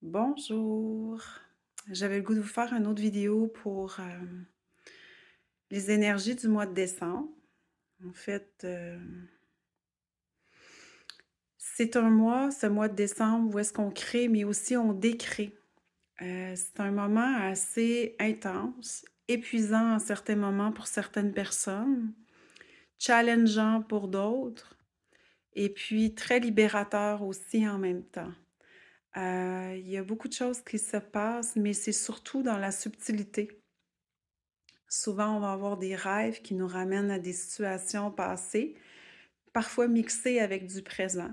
Bonjour. J'avais le goût de vous faire une autre vidéo pour les énergies du mois de décembre. En fait, c'est un mois, ce mois de décembre, où est-ce qu'on crée, mais aussi on décrée. C'est un moment assez intense, épuisant à certains moments pour certaines personnes, challengeant pour d'autres, et puis très libérateur aussi en même temps. Il y a beaucoup de choses qui se passent, mais c'est surtout dans la subtilité. Souvent, on va avoir des rêves qui nous ramènent à des situations passées, parfois mixées avec du présent.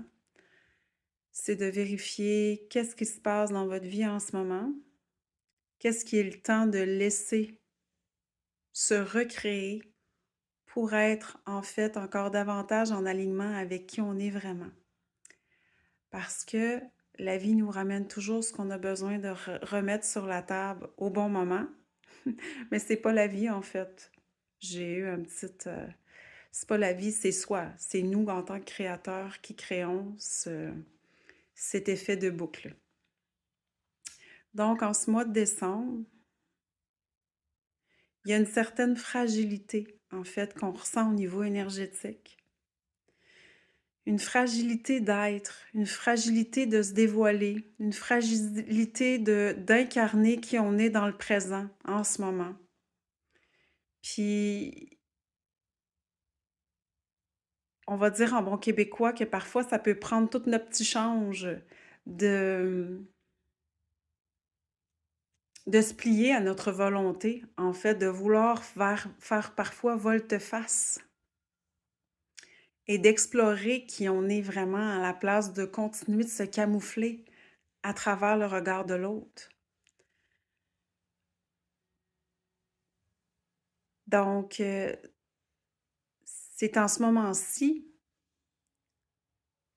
C'est de vérifier qu'est-ce qui se passe dans votre vie en ce moment, qu'est-ce qui est le temps de laisser se recréer pour être en fait encore davantage en alignement avec qui on est vraiment. Parce que la vie nous ramène toujours ce qu'on a besoin de remettre sur la table au bon moment, mais c'est pas la vie en fait. J'ai eu un petit c'est pas la vie, c'est soi. C'est nous, en tant que créateurs, qui créons cet effet de boucle. Donc, en ce mois de décembre, il y a une certaine fragilité, en fait, qu'on ressent au niveau énergétique. Une fragilité d'être, une fragilité de se dévoiler, une fragilité d'incarner qui on est dans le présent, en ce moment. Puis, on va dire en bon québécois que parfois, ça peut prendre tout notre petit change de de se plier à notre volonté, en fait, de vouloir faire parfois volte-face et d'explorer qui on est vraiment à la place de continuer de se camoufler à travers le regard de l'autre. Donc, c'est en ce moment-ci,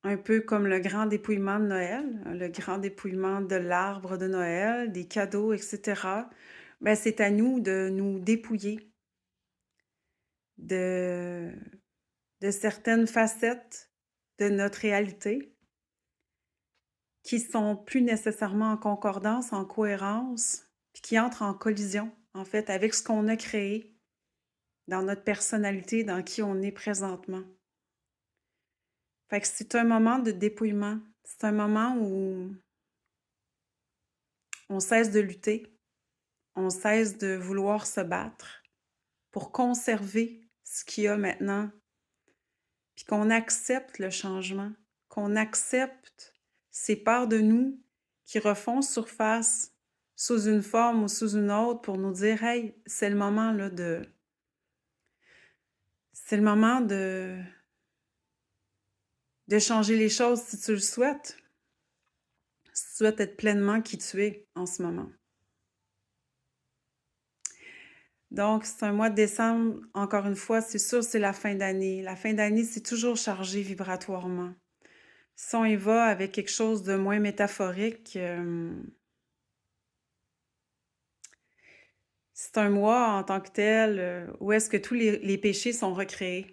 un peu comme le grand dépouillement de Noël, le grand dépouillement de l'arbre de Noël, des cadeaux, etc. Ben, c'est à nous de nous dépouiller de, de certaines facettes de notre réalité qui sont plus nécessairement en concordance, en cohérence, puis qui entrent en collision, en fait, avec ce qu'on a créé dans notre personnalité, dans qui on est présentement. Fait que c'est un moment de dépouillement. C'est un moment où on cesse de lutter, on cesse de vouloir se battre pour conserver ce qu'il y a maintenant, puis qu'on accepte le changement, qu'on accepte ces parts de nous qui refont surface sous une forme ou sous une autre pour nous dire: «Hey, c'est le moment là c'est le moment de changer les choses si tu le souhaites, si tu souhaites être pleinement qui tu es en ce moment». Donc c'est un mois de décembre, encore une fois, c'est sûr, c'est la fin d'année. La fin d'année, c'est toujours chargé vibratoirement. Si on y va avec quelque chose de moins métaphorique, c'est un mois en tant que tel, où est-ce que tous les péchés sont recréés.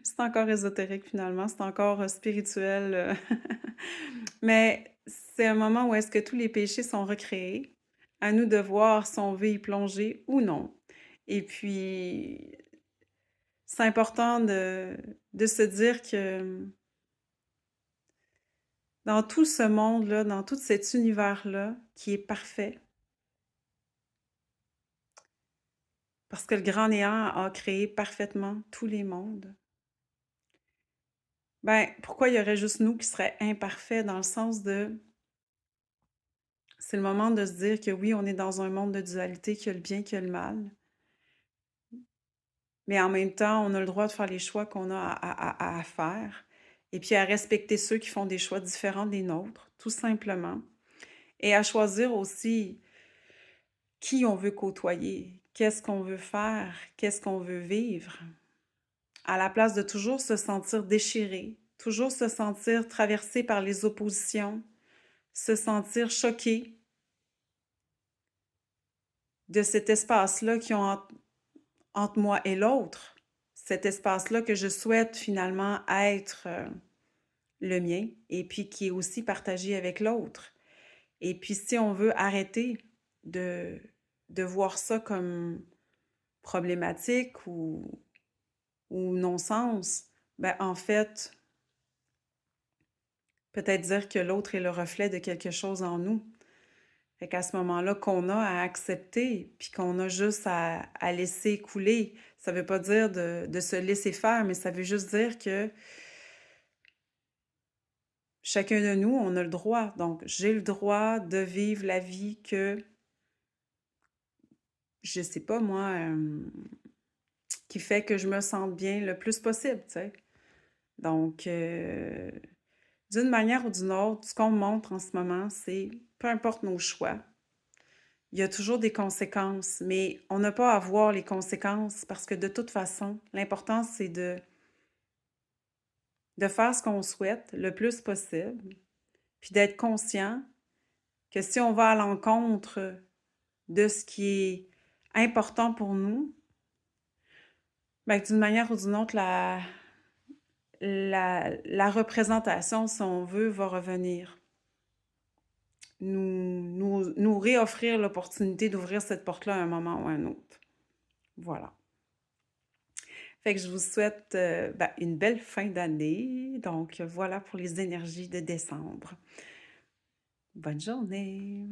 C'est encore ésotérique finalement, c'est encore, spirituel, mais c'est un moment où est-ce que tous les péchés sont recréés. À nous de voir si on veut y plonger ou non. Et puis, c'est important de se dire que, dans tout ce monde-là, dans tout cet univers-là, qui est parfait, parce que le grand néant a créé parfaitement tous les mondes. Ben, pourquoi il y aurait juste nous qui seraient imparfaits dans le sens de c'est le moment de se dire que oui, on est dans un monde de dualité, qu'il y a le bien, qu'il y a le mal, mais en même temps, on a le droit de faire les choix qu'on a à faire et puis à respecter ceux qui font des choix différents des nôtres, tout simplement, et à choisir aussi qui on veut côtoyer, qu'est-ce qu'on veut faire, qu'est-ce qu'on veut vivre, à la place de toujours se sentir déchiré, toujours se sentir traversé par les oppositions, se sentir choqué de cet espace-là qui ont entre moi et l'autre, cet espace-là que je souhaite finalement être le mien, et puis qui est aussi partagé avec l'autre. Et puis si on veut arrêter de voir ça comme problématique ou non-sens, ben, en fait, peut-être dire que l'autre est le reflet de quelque chose en nous. Fait qu'à ce moment-là, qu'on a à accepter, puis qu'on a juste à laisser couler. Ça veut pas dire de se laisser faire, mais ça veut juste dire que chacun de nous, on a le droit. Donc, j'ai le droit de vivre la vie que, je sais pas moi, qui fait que je me sente bien le plus possible, tu sais. Donc, d'une manière ou d'une autre, ce qu'on me montre en ce moment, c'est peu importe nos choix, il y a toujours des conséquences, mais on n'a pas à voir les conséquences parce que de toute façon, l'important, c'est de faire ce qu'on souhaite le plus possible, puis d'être conscient que si on va à l'encontre de ce qui est important pour nous, ben, d'une manière ou d'une autre, la représentation, si on veut, va revenir. Nous réoffrir l'opportunité d'ouvrir cette porte-là à un moment ou à un autre. Voilà. Fait que je vous souhaite ben, une belle fin d'année. Donc voilà pour les énergies de décembre. Bonne journée!